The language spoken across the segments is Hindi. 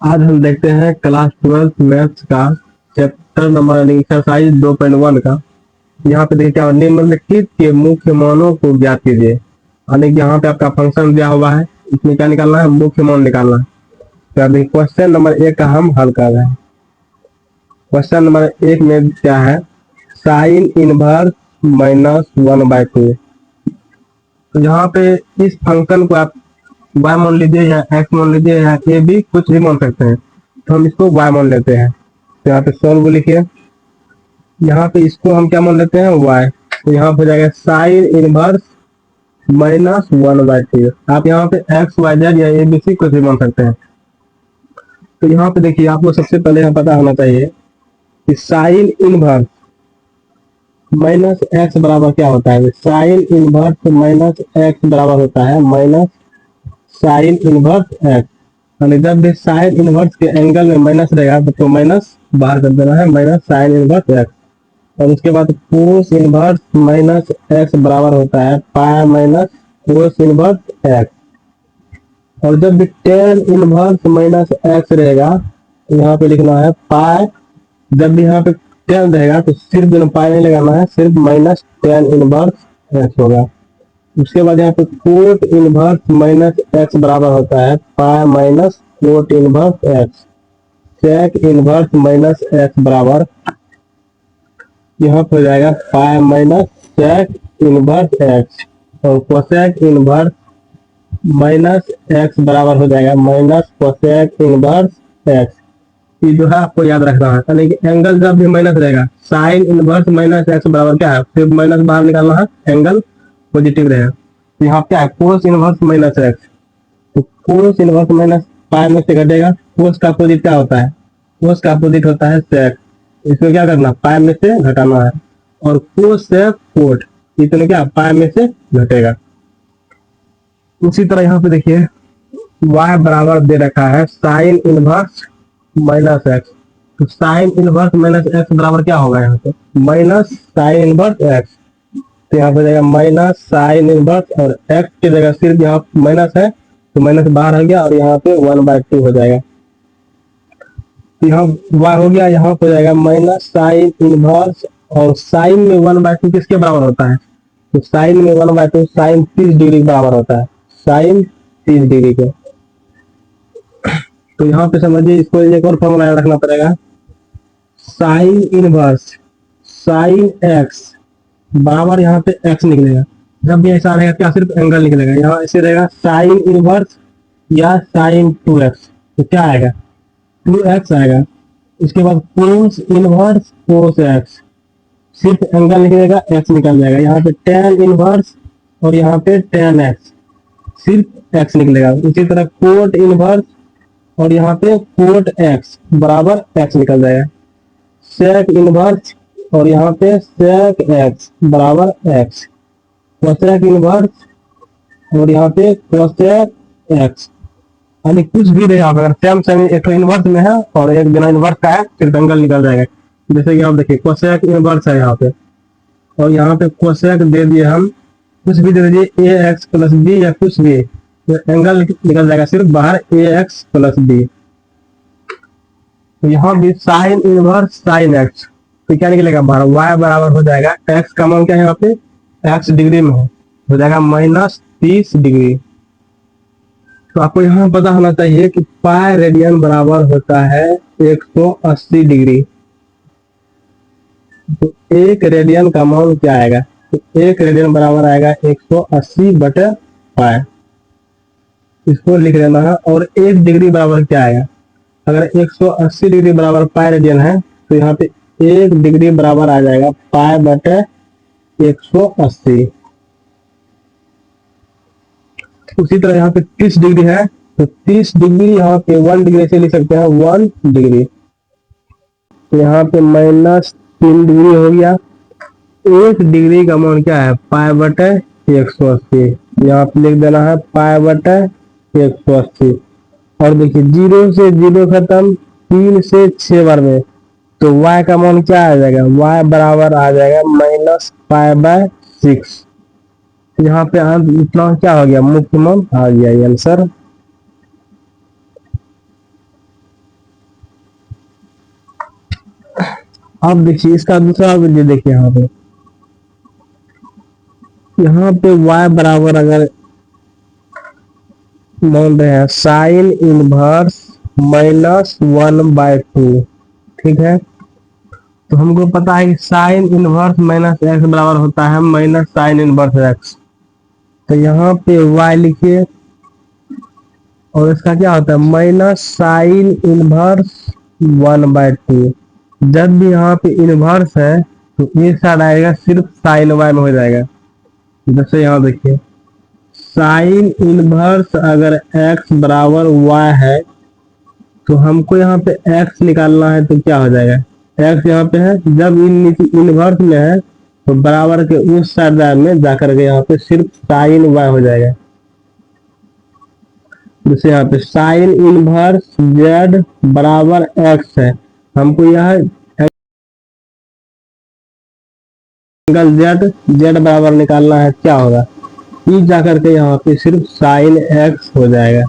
आज हम देखते हैं क्लास 12 मैथ्स का चैप्टर नंबर एक्सरसाइज 2.1 का। यहाँ पे देखिए क्या निम्नलिखित के मुख्य मानों को ज्ञात कीजिए। यानी कि यहाँ पे आपका फंक्शन दिया हुआ है, इसमें क्या निकालना है, मुख्य मान निकालना है। तो अभी क्वेश्चन नंबर 1 का हम हल कर रहे हैं। क्वेश्चन नंबर 1 में क्या है, साइन इनवर्स -1/2। तो यहाँ पे इस फंक्शन को आप y मान लीजिए या x मान लीजिए या a भी कुछ भी मान सकते हैं, तो हम इसको y मान लेते हैं। तो यहाँ पे सॉल्व लिखिए, यहाँ पे इसको हम क्या मान लेते हैं, y। तो यहाँ पे हो जाएगा साइन इनवर्स -1/2। आप यहाँ पे x y z या a b c कुछ भी मान सकते हैं। तो यहाँ पे देखिए आपको सबसे पहले यहाँ पता होना चाहिए कि साइन इनवर्स माइनस एक्स बराबर क्या होता है। साइन इनवर्स माइनस एक्स बराबर होता है माइनस साइन इनवर्स एक्स। यानी जब भी साइन इनवर्स के एंगल में माइनस रहेगा तो माइनस बाहर कर देना है, माइनस साइन इनवर्स एक्स। और उसके बाद कोस इनवर्स माइनस एक्स बराबर होता है pi minus cos inverse x. और जब भी टेन इनवर्स माइनस एक्स रहेगा तो यहाँ पे लिखना है पाई। जब भी यहाँ पे टेन रहेगा तो सिर्फ जो पाई नहीं लगाना है, सिर्फ माइनस टेन इनवर्स एक्स होगा। उसके बाद यहाँ पे कोट इनवर्स माइनस एक्स बराबर होता है pi minus cot inverse x. Sec inverse minus x बराबर यहाँ पे हो जाएगा pi minus sec inverse x. और कोसेक इनवर्स माइनस एक्स बराबर हो जाएगा माइनस कोसेक इनवर्स एक्स। ये जो है आपको याद रखना है, यानी कि एंगल जब भी माइनस रहेगा, साइन इनवर्स माइनस एक्स बराबर क्या है, सिर्फ माइनस बाहर निकालना है, एंगल पॉजिटिव रहेगा। तो यहाँ क्या है, कोस इनवर्स माइनस एक्स। तो कोस इनवर्स माइनस पाई में से घटेगा, कोस का अपोजिट क्या होता है, कोस का अपोजिट होता है सेक। इसमें क्या करना, पाई में से घटाना है। और कोस सेक कोट, इसमें क्या पाई में से घटेगा। उसी तरह यहाँ पे देखिए y बराबर दे रखा है साइन इनवर्स माइनस एक्स। तो साइन इनवर्स माइनस एक्स बराबर क्या होगा, यहाँ पे माइनस साइन इनवर्स एक्स। तो यहाँ पे जाएगा माइनस साइन इनवर्स और एक्स की जगह सिर्फ यहाँ माइनस है तो माइनस बाहर हो गया और यहाँ पे 1/2 हो जाएगा। तो यहाँ y हो गया, यहाँ पे जाएगा माइनस साइन इनवर्स। और साइन में 1/2 किसके बराबर होता है, तो साइन में 1/2 साइन 30 डिग्री के बराबर होता है, साइन 30 डिग्री के। तो यहाँ पे समझिए इसको एक और फॉर्मूला याद रखना पड़ेगा, साइन इनवर्स साइन एक्स बराबर यहाँ पे एक्स निकलेगा। जब भी ऐसा रहेगा क्या, सिर्फ एंगल निकलेगा। यहाँ ऐसे रहेगा साइन इनवर्स या साइन 2x, तो क्या आएगा 2x आएगा। उसके बाद कोस इनवर्स कोस एक्स, सिर्फ एंगल निकलेगा, एक्स निकल जाएगा। यहाँ पे टेन इनवर्स और यहाँ पे टेन एक्स, सिर्फ एक्स निकलेगा। इसी तरह कोट इनवर्स और यहाँ पे कोट एक्स बराबर एक्स निकल जाएगा। सेक इनवर्स और यहाँ पे सेक एक्स बराबर एक्स। कोसेक इनवर्स और यहाँ पे कोसेक एक्स। यानी कुछ भी रहे आप, अगर सेम सेम एक तो इनवर्स में है और एक बिना इनवर्स का है, फिर एंगल निकल जाएगा। जैसे कि आप देखिए कोसेक इनवर्स है यहाँ पे, और यहाँ पे कोसेक दे दिए हम, कुछ भी दे दीजिए ए एक्स प्लस बी या कुछ भी, तो एंगल निकल जाएगा सिर्फ बाहर ए एक्स प्लस बी। तो यहाँ भी साइन इनवर्स साइन एक्स, तो क्या निकलेगा बाहर, y बराबर हो जाएगा x का मान क्या है यहाँ पे, x डिग्री में हो जाएगा -30 डिग्री। तो आपको यहाँ पता होना चाहिए कि पाई रेडियन बराबर होता है 180 डिग्री। तो एक रेडियन का मान क्या आएगा, तो एक रेडियन बराबर आएगा 180/पाई। इसको लिख लेना है। और एक डिग्री बराबर क्या आएगा, अगर 180 डिग्री बराबर पाई रेडियन है तो यहाँ पे एक डिग्री बराबर आ जाएगा पाई/180। उसी तरह यहाँ पे 30 डिग्री है, तो 30 डिग्री यहाँ पे 1 डिग्री से लिख सकते हैं 1 डिग्री। तो यहाँ पे -3 डिग्री हो गया। एक डिग्री का मान क्या है, पाई/180। यहाँ पे लिख देना है पाई/180। और देखिए 0 से 0 खत्म, 3 से 6 बार में, तो y का मान क्या आ जाएगा, y बराबर आ जाएगा -पाई/6। यहाँ पे इतना क्या हो गया, मुख्य मान आ गया आंसर। अब देखिए इसका दूसरा वीडियो देखिए यहाँ पे y बराबर अगर मान रहे हैं साइन इनवर्स -1/2, ठीक है। तो हमको पता है कि साइन इनवर्स -x बराबर होता है माइनस साइन इनवर्स x। तो यहाँ पे y लिखिए और इसका क्या होता है माइनस साइन इनवर्स 1/2। जब भी यहाँ पे इनवर्स है तो एक साइड आएगा सिर्फ साइन y में हो जाएगा। जैसे यहाँ देखिए साइन इनवर्स अगर x बराबर y है तो हमको यहाँ पे x निकालना है, तो क्या हो जाएगा x यहाँ पे है, जब इनवर्स में है तो बराबर के उस साइड में जाकर के यहाँ पे सिर्फ साइन y हो जाएगा। जैसे यहाँ पे साइन इनवर्स z बराबर x है, हमको यह एंगल z बराबर निकालना है, क्या होगा ई जाकर के यहाँ पे सिर्फ साइन x हो जाएगा।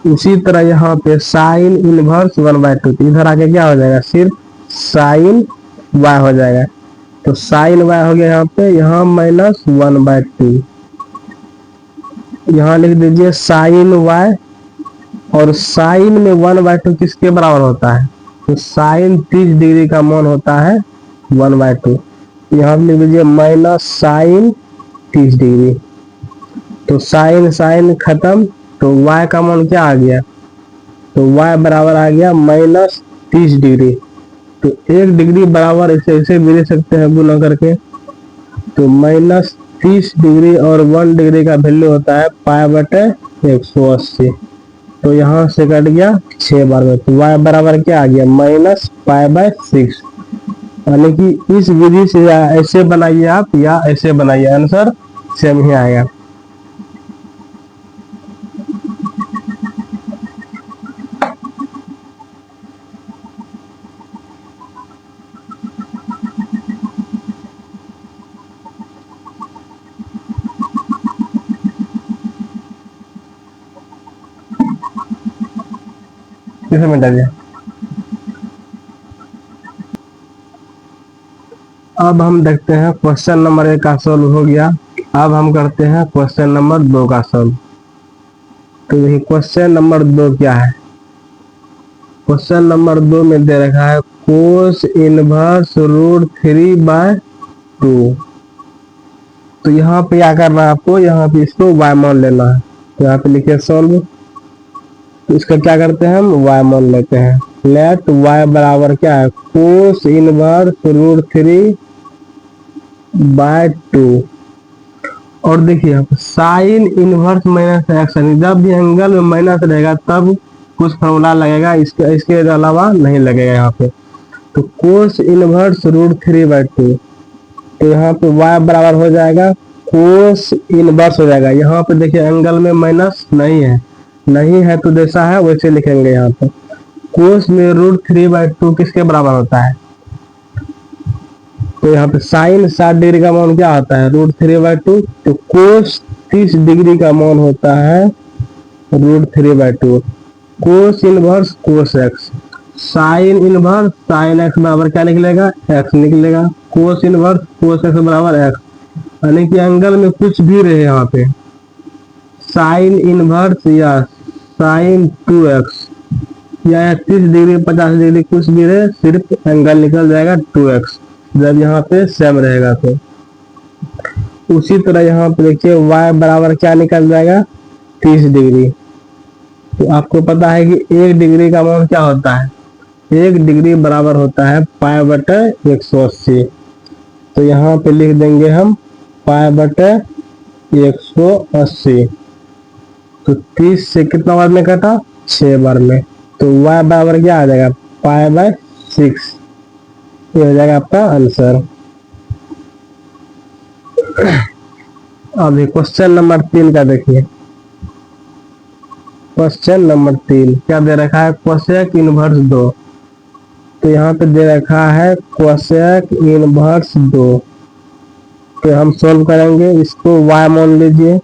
उसी तरह यहाँ पे साइन इनवर्स 1/2, तो इधर आके क्या हो जाएगा सिर्फ साइन y हो जाएगा। तो साइन y हो गया यहाँ पे, यहाँ -1/2, यहाँ लिख दीजिए साइन y। और साइन में 1/2 किसके बराबर होता है, तो साइन 30 डिग्री का मान होता है 1/2। यहाँ लिख दीजिए माइनस साइन 30 डिग्री। तो साइन साइन खत्म, तो y का मान क्या आ गया, तो y बराबर आ गया -30 डिग्री। तो 1 डिग्री बराबर ऐसे भी ले सकते हैं गुना करके। तो -30 डिग्री और 1 डिग्री का वैल्यू होता है π/180। तो यहाँ से कट गया 6 बार में, तो y बराबर क्या आ गया -π/6। यानी कि इस विधि से ऐसे बनाइए आप या ऐसे बनाइए, आंसर सेम ही आएगा। किसे मिटा दिया। अब हम देखते हैं क्वेश्चन नंबर 1 का सॉल्व हो गया। अब हम करते हैं क्वेश्चन नंबर 2 का सॉल्व। तो देखिए क्वेश्चन नंबर 2 क्या है। क्वेश्चन नंबर 2 में दे रखा है कोस इनवर्स √3/2। तो यहाँ पे क्या करना है आपको, यहाँ पे इसको y मान लेना है। तो यहाँ पे लिखिए सॉल्व। तो इसका क्या करते हैं हम y मान लेते हैं। लेट y बराबर क्या है कोस इनवर्स √3/2। और देखिए यहाँ पे साइन इनवर्स -x, जब भी एंगल में माइनस रहेगा तब कुछ फॉर्मूला लगेगा, इसके अलावा नहीं लगेगा यहाँ पे। तो कोस इनवर्स √3/2, तो यहाँ पे y बराबर हो जाएगा कोस इनवर्स हो जाएगा। यहाँ पे देखिए एंगल में माइनस नहीं है तो जैसा है वैसे लिखेंगे। यहाँ पे कोस में √3/2 किसके बराबर होता है, तो यहाँ पे साइन 60 डिग्री का मान क्या होता है √3/2। तो कोस 30 डिग्री का मान होता है √3/2। कोस इनवर्स कोस x, sine inverse sine x बराबर क्या निकलेगा x निकलेगा। कोस इनवर्स कोस x बराबर x, यानी कि एंगल में कुछ भी रहे यहाँ पे साइन इनवर्स या साइन 2x या 30 डिग्री 50 डिग्री कुछ भी रहे, सिर्फ एंगल निकल जाएगा 2x जब यहाँ पे सेम रहेगा। तो उसी तरह यहाँ पे देखिए y बराबर क्या निकल जाएगा 30 डिग्री। तो आपको पता है कि 1 डिग्री का मान क्या होता है, 1 डिग्री बराबर होता है π/180। तो यहाँ पे लिख देंगे हम π/180। तो 30 से कितना बार में कटा 6 बार में, तो y बराबर क्या आ जाएगा π/6। ये हो जाएगा आपका आंसर। अभी क्वेश्चन नंबर 3 का देखिए। क्वेश्चन नंबर 3 क्या दे रखा है कोसेक इनवर्स 2। तो यहाँ पे दे रखा है कोसेक इनवर्स 2। तो हम सॉल्व करेंगे, इसको y मान लीजिए।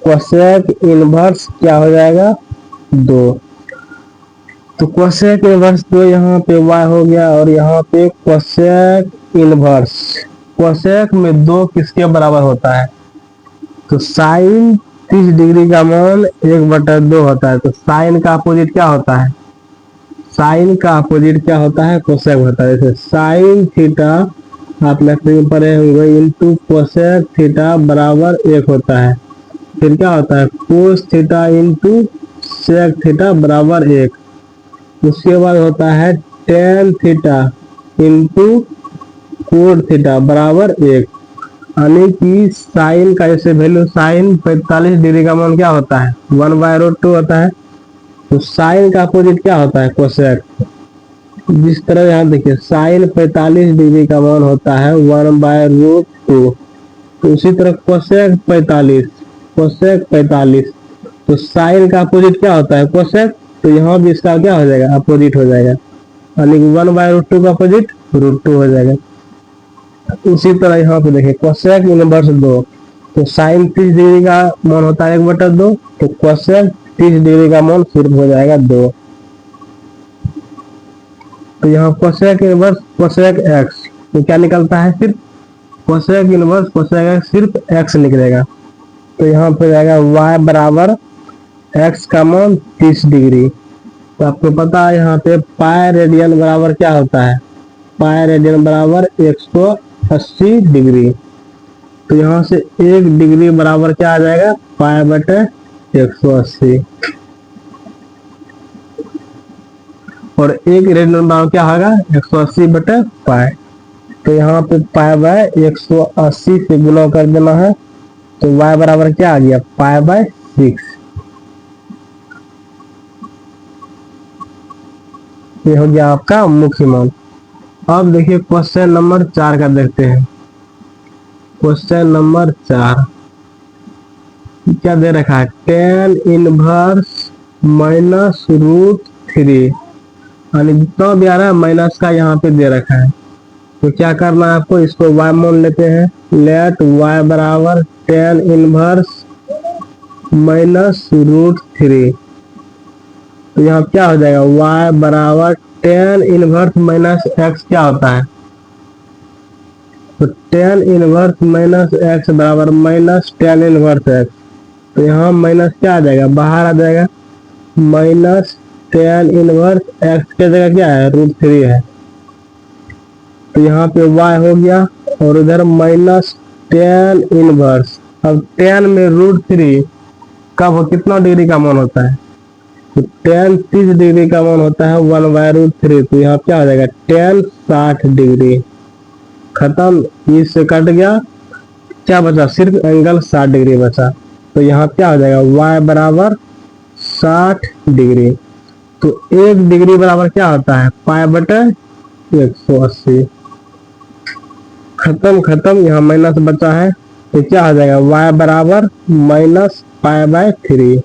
कोसेक इनवर्स क्या हो जाएगा 2। तो कोसेक इनवर्स तो यहाँ पे y हो गया और यहाँ पे कोसेक इनवर्स। कोसेक में 2 किसके बराबर होता है? तो साइन 30 डिग्री का मान 1/2 होता है। तो साइन का अपोजिट क्या होता है? साइन का अपोजिट क्या होता है? कोसेक होता है। जैसे साइन थीटा आप मैथ में पढ़े होंगे इंटू कोसेक थीटा बराबर 1 होता है। फिर क्या होता है? Cos theta into sec theta बराबर 1। उसके बाद होता है tan theta into cot theta बराबर 1। यानी कि साइन का जैसे वैल्यू साइन 45 डिग्री का मान क्या होता है? 1/√2 होता है। तो साइन का अपोजिट क्या होता है? कोसेक। जिस तरह यहाँ देखिए साइन 45 डिग्री का मान होता है 1/√2। तो उसी तरह कोसेक 45 तो साइन का अपोजिट क्या होता है? कोसेक। तो यहाँ भी इसका क्या हो जाएगा? अपोजिट हो जाएगा, यानी कि 1/√2 का अपोजिट √2 हो जाएगा। उसी तरह यहाँ पे देखिए कोसेक इनवर्स 2। तो साइन 30 डिग्री का मान होता है 1/2। तो कोसेक 30 डिग्री का मान सिर्फ हो जाएगा 2। तो यहाँ कोसेक इनवर्स कोसेक एक्स तो क्या निकलता है? सिर्फ कोसेक इनवर्स कोसेक एक्स सिर्फ एक्स निकलेगा। तो यहाँ पे जाएगा y बराबर x का मान 30 डिग्री। तो आपको पता है यहाँ पे पाई रेडियन बराबर क्या होता है? पाई रेडियन बराबर 180 डिग्री। तो यहाँ से 1 डिग्री बराबर क्या आ जाएगा? पाई/180। और 1 रेडियन बराबर क्या होगा? 180/पाई। तो यहाँ पे पाई/180 से गुना कर देना है। तो y बराबर क्या आ गया? पाई/6। ये हो गया आपका मुख्य मान। अब देखिए क्वेश्चन नंबर 4 का देखते हैं। क्वेश्चन नंबर 4 क्या दे रखा है? टेन इनवर्स -√3 यानी जितना भी आ रहा है माइनस का यहाँ पे दे रखा है। तो क्या करना है आपको? इसको y मान लेते हैं। लेट y बराबर टेन इनवर्स -√3। तो यहाँ क्या हो जाएगा? y बराबर टेन इनवर्स माइनस एक्स क्या होता है? तो टेन इनवर्स माइनस एक्स बराबर माइनस टेन इनवर्स एक्स। तो यहाँ माइनस क्या आ जाएगा? बाहर आ जाएगा। माइनस टेन इनवर्स एक्स की जगह क्या है? √3 है। तो यहाँ पे y हो गया और उधर माइनस टेन इनवर्स। अब टेन में √3 कब हो कितना डिग्री का मान होता है? तो टेन 30 डिग्री का मान होता है 1/√3। तो यहाँ क्या हो जाएगा? Ten 60 degree. खत्म, इससे कट गया। क्या बचा? सिर्फ एंगल 60 डिग्री बचा। तो यहाँ क्या हो जाएगा? y बराबर 60 डिग्री। तो 1 डिग्री बराबर क्या होता है? पाई/180। खत्म। यहाँ माइनस बचा है। तो क्या हो जाएगा? y बराबर -पाई/3।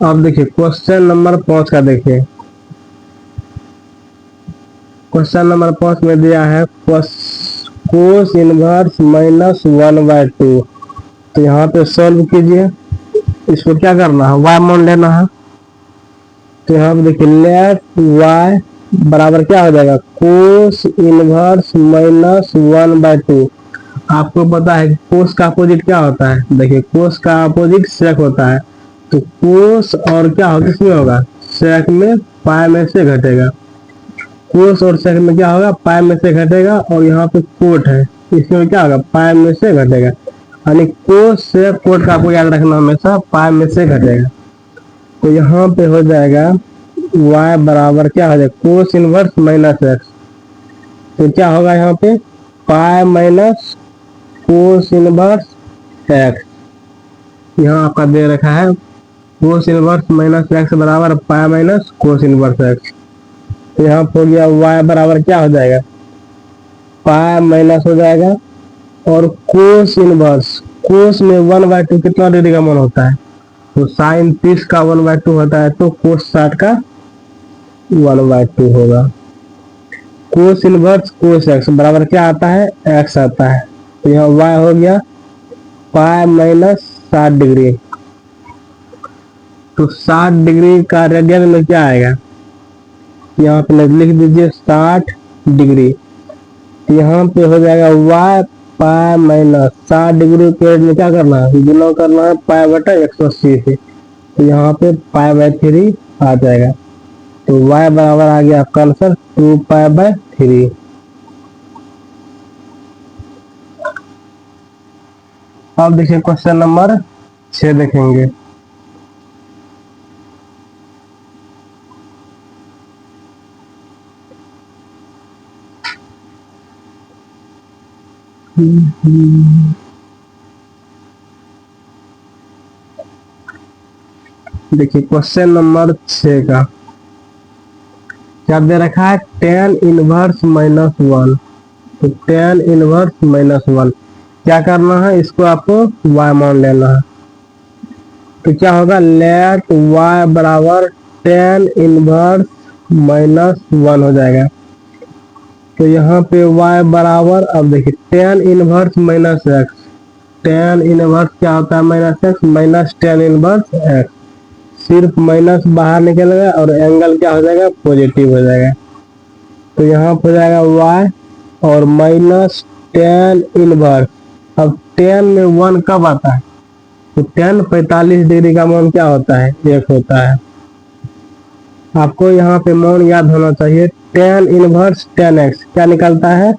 अब देखिए क्वेश्चन नंबर 5 का देखिए। क्वेश्चन नंबर 5 में दिया है कोस इनवर्स -1/2। तो यहाँ पे सॉल्व कीजिए। इसको क्या करना है? y मान लेना है। तो यहाँ पे देखिए लेट y बराबर क्या हो जाएगा? Cos inverse -1/2। आपको पता है कोस का अपोजिट क्या होता है? देखिए कोस का अपोजिट सेक होता है। तो कोस और क्या होगा? किसमें होगा? सेक में पाई में से घटेगा। कोस और सेक में क्या होगा? पाई में से घटेगा। और यहाँ पे कोट है, इसमें क्या होगा? पाई में से घटेगा। यानी कोस से कोट का आपको याद रखना हमेशा पाई में से घटेगा। तो यहाँ पे हो जाएगा y बराबर क्या हो जाएगा? Cos inverse minus x. तो क्या होगा यहाँ पे? Pi minus cos inverse x. यहाँ आपका दे रखा है कोस इनवर्स माइनस एक्स बराबर pi minus cos inverse x. तो यहाँ हो गया y बराबर क्या हो जाएगा? पाई माइनस हो जाएगा और कोस इनवर्स। कोस में 1/2 कितना डिग्री का मान होता है? तो साइन 30 का 1/2 होता है। तो कोस 60 का 1/2 होगा। कोस इनवर्स कोस एक्स बराबर क्या आता है? एक्स आता है। तो यहाँ y हो गया पाई -60 डिग्री। तो 60 डिग्री का रेडियन में क्या आएगा, यहाँ पे लिख दीजिए 60 डिग्री। यहाँ पे हो जाएगा y पाई माइनस 60 डिग्री के में क्या करना है, गुना करना है पाई बटा 180 से, तो यहाँ पे पाई बाय 3 आ जाएगा। तो y बराबर आ गया आपका आंसर 2 पाई बाय 3। अब देखिए क्वेश्चन नंबर 6 देखेंगे। देखिए क्वेश्चन नंबर 6 का क्या दे रखा है, tan इनवर्स -1। तो tan इनवर्स -1 क्या करना है, इसको आपको y मान लेना है। तो क्या होगा, लेट y बराबर tan इनवर्स -1 हो जाएगा। तो यहाँ पे y बराबर, अब देखिए tan inverse -x, tan inverse क्या होता है -x minus tan inverse x, सिर्फ माइनस बाहर निकलेगा और एंगल क्या हो जाएगा, पॉजिटिव हो जाएगा। तो यहाँ पर हो जाएगा y और माइनस tan इनवर्स। अब tan में 1 कब आता है, तो tan 45 डिग्री का मान क्या होता है, 1 होता है। आपको यहाँ पे मान याद होना चाहिए, tan इनवर्स tan x क्या निकलता है,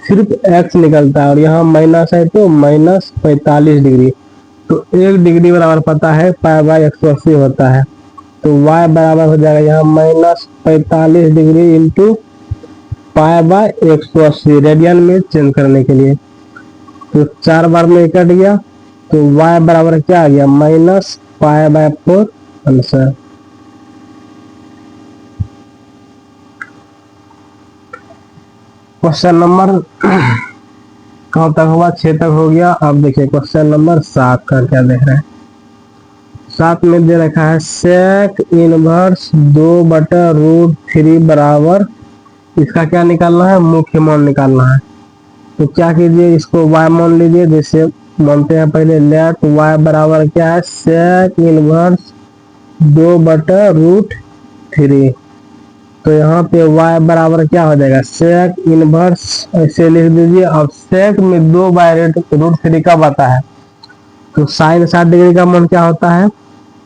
सिर्फ x निकलता है, और यहाँ माइनस है तो माइनस 45 डिग्री। तो 1 डिग्री बराबर पता है पाई बाय 180 होता है। तो y बराबर हो जाएगा यहाँ minus 45 degree into pi by 180 radian में चेंज करने के लिए। तो 4 बार में कट गया, तो y बराबर क्या आ गया, minus pi by 4 answer. Question number कहाँ तक हुआ, 6 तक हो गया। अब देखिए क्वेश्चन नंबर 7 का क्या देख रहे हैं। 7 में दे रखा है सेक इनवर्स 2/√3 बराबर, इसका क्या निकालना है, मुख्य मान निकालना है। तो क्या कीजिए, इसको y मान लीजिए, जैसे मानते हैं पहले, लेट y बराबर क्या है, सेक इनवर्स 2/√3। तो यहाँ पे y बराबर क्या हो जाएगा, सेक इनवर्स ऐसे लिख दीजिए। अब सेक में 2/√3 कब आता है, तो साइन 60 डिग्री का मान क्या होता है,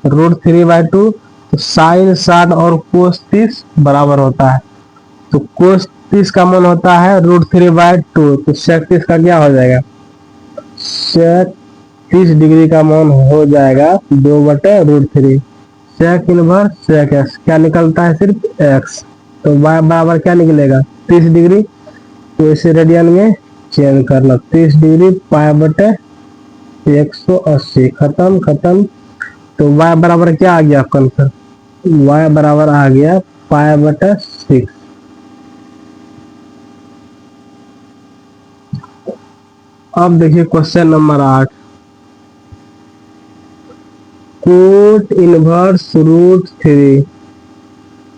√3/2। तो साइन 60 और कोस 30 बराबर होता है। तो कोस 30 का मान होता है √3/2। तो सेक 30 का क्या हो जाएगा, सेक 30 डिग्री का मान हो जाएगा 2/√3। सेक इनवर्स सेक एक्स क्या निकलता है, सिर्फ x। तो y बराबर क्या निकलेगा, 30 डिग्री। तो इसे रेडियन में चेंज करना, 30 डिग्री पाई बटे 180, खत्म। तो y बराबर क्या आ गया आपका आंसर, y बराबर आ गया पाई बटे 6। अब देखिए question number 8, cot inverse √3,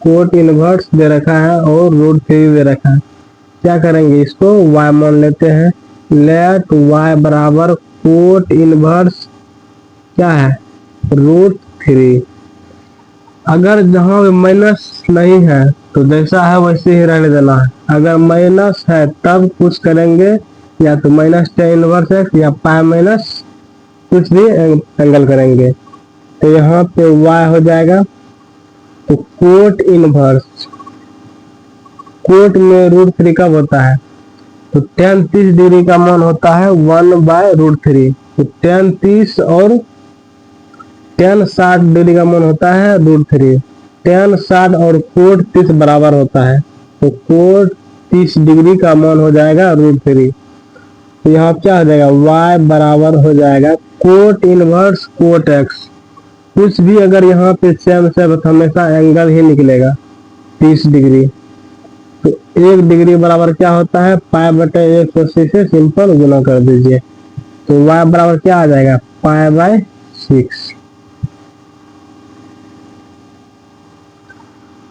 cot inverse दे रखा है और √3 दे रखा है। क्या करेंगे, इसको y मान लेते हैं। लेट y बराबर कोट इनवर्स क्या है, √3। अगर जहां माइनस नहीं है तो जैसा है वैसे ही रहने देना है, अगर माइनस है तब कुछ करेंगे, या तो माइनस tan इनवर्स x या पाई माइनस कुछ भी एंगल करेंगे। तो यहाँ पे y हो जाएगा, तो कोट इनवर्स, कोट में √3 कब होता है, तो tan 30 डिग्री का मान होता है 1/√3। तो tan 30 और tan 60 डिग्री का मान होता है √3। tan 60 और कोट 30 बराबर होता है, तो कोट 30 डिग्री का मान हो जाएगा √3। तो यहाँ क्या हो जाएगा, y बराबर हो जाएगा कोट इनवर्स कोट x। कुछ भी अगर यहाँ पे सेम हमेशा एंगल ही निकलेगा 30 डिग्री। तो 1 डिग्री बराबर क्या होता है, पाई बटे 180 से सिंपल गुना कर दीजिए। तो y बराबर क्या आ जाएगा, पाई बाय 6।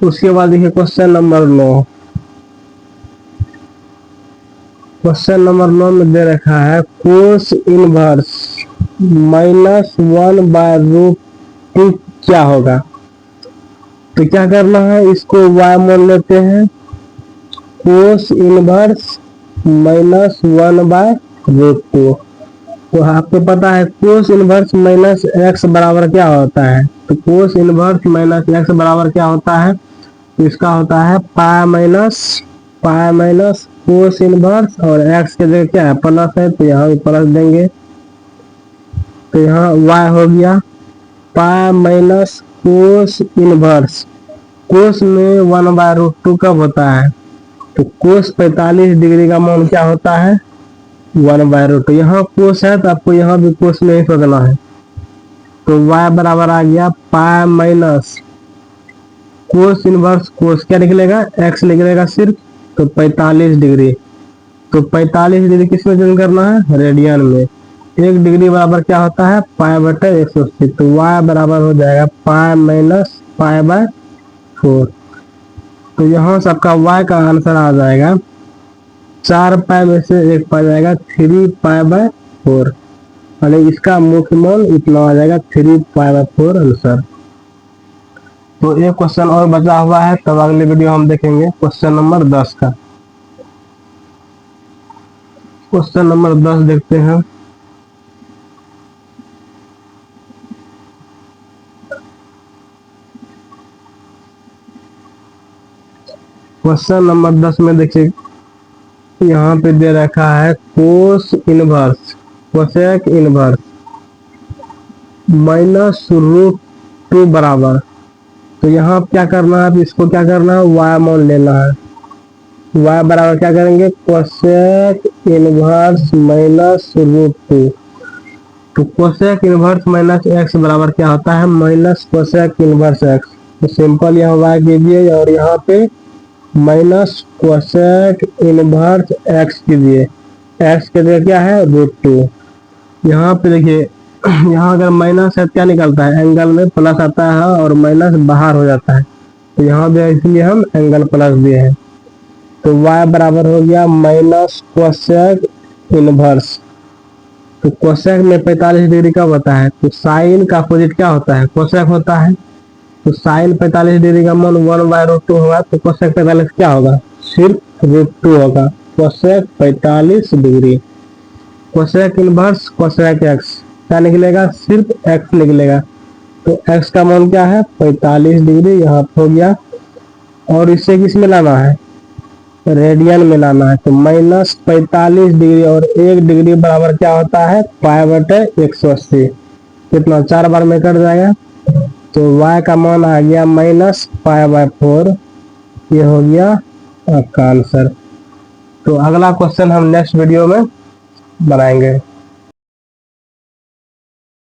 उसके बाद देखिए क्वेश्चन नंबर 9। क्वेश्चन नंबर 9 में दे रखा है कोस इनवर्स -1/√2 क्या होगा। तो क्या करना है, इसको y मान लेते हैं, कोस इनवर्स माइनस 1/√2। तो आपको पता है कोस इनवर्स माइनस एक्स बराबर क्या होता है। तो कोस इनवर्स माइनस एक्स बराबर क्या होता है, तो इसका होता है पाई माइनस कोस इनवर्स, और एक्स के जगह क्या है प्लस है, तो यहाँ भी प्लस देंगे। तो यहाँ y हो गया पाई माइनस कोस इनवर्स, कोस में 1/√2 कब होता है, तो कोस 45 डिग्री का मान क्या होता है 1/√2। यहाँ कोस है तो आपको यहाँ भी कोस में ही सोचना है। तो y बराबर आ गया पाई माइनस कोस इनवर्स, कोस क्या निकलेगा x निकलेगा सिर्फ, तो 45 डिग्री। तो 45 डिग्री किस में चेंज करना है, रेडियन में। 1 डिग्री बराबर क्या होता है पाई/180। तो y बराबर हो जाएगा पाई माइनस पाई/4। तो यहाँ से आपका y का आंसर आ जाएगा 4 पाई में से 1 पाई जाएगा 3 पाई/4, यानी इसका मुख्य मान इतना आ जाएगा 3 पाई/4 आंसर। तो एक क्वेश्चन और बचा हुआ है, तब अगले वीडियो हम देखेंगे क्वेश्चन नंबर 10 का। क्वेश्चन नंबर 10 देखते हैं। क्वेश्चन नंबर 10 में देखिए, यहाँ पे दे रखा है कोस इनवर्स कोसेक इनवर्स -√2 बराबर। तो यहाँ क्या करना है, इसको क्या करना है y मान लेना है। y बराबर क्या करेंगे कोसेक इनवर्स -√2। तो कोसेक इनवर्स माइनस एक्स बराबर क्या होता है माइनस कोसेक इनवर्स एक्स। तो सिंपल यहाँ y कीजिए और यहाँ पे माइनस कोसेक इनवर्स एक्स कीजिए, एक्स के जगह क्या है √2। यहाँ पे देखिए यहाँ अगर माइनस है क्या निकलता है एंगल में प्लस आता है और माइनस बाहर हो जाता है, तो यहाँ पे इसलिए हम एंगल प्लस दिए हैं। तो y बराबर हो गया माइनस कोसेक इनवर्स। तो कोसेक में 45 डिग्री कब होता है, तो साइन का अपोजिट क्या होता है कोसेक होता है। तो साइन 45 डिग्री का मान 1/√2 होगा, तो कोसेक 45 क्या होगा सिर्फ √2 होगा। Cosec 45 degree, cosec inverse cosec x क्या निकलेगा सिर्फ x निकलेगा। तो x का मान क्या है 45 डिग्री, यहाँ हो गया। और इससे किस में लाना है रेडियन में लाना है। तो -45 डिग्री और 1 डिग्री बराबर क्या होता है पाई/180। कितना 4 बार में कट जाएगा। तो y का मान आ गया -पाई/4। ये हो गया आपका आंसर। तो अगला क्वेश्चन हम नेक्स्ट वीडियो में बनाएंगे।